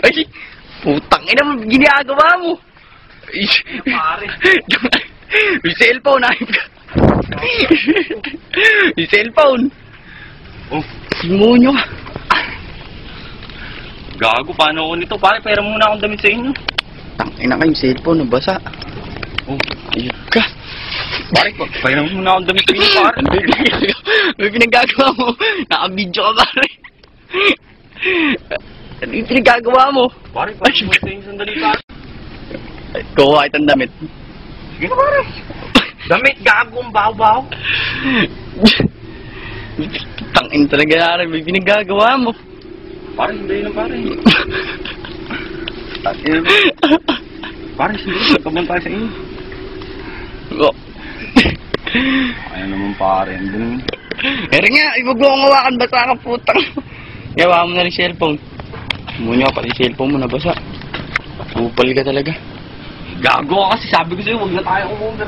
Ay, putang ina mo, ginagawa mo. Ay, Pare. may cellphone, ayop ka. May cellphone. Oh, Simonyo ka. gago, paano ako nito? Pare, pera muna akong damit sa inyo. Tangina ka yung cellphone, nabasa. Oh, Ayop ka. pare, pera muna akong damit sa inyo, pare. May pinagagawa mo. Naka-video ka, pare. Ano yung pinagagawa mo? Pare, pare mo sa inyo sandali, pare. Kuha itong damit. Sige na, pare. Damit, gago, ang baho-baho. Tangin talaga narin, may pinagagawa mo. Pare, hindi na, pare. Pare, sige, kabang tayo sa inyo. Oh. Ayaw naman, pare. Andun. Eri nga, ibag mo ngawakan, basa ka putang. Gawa mo na rin cellphone. Muna ka pati cellphone mo, nabasa. Upal ka talaga. Gago ka kasi, sabi ko sa'yo, huwag na tayo umumber.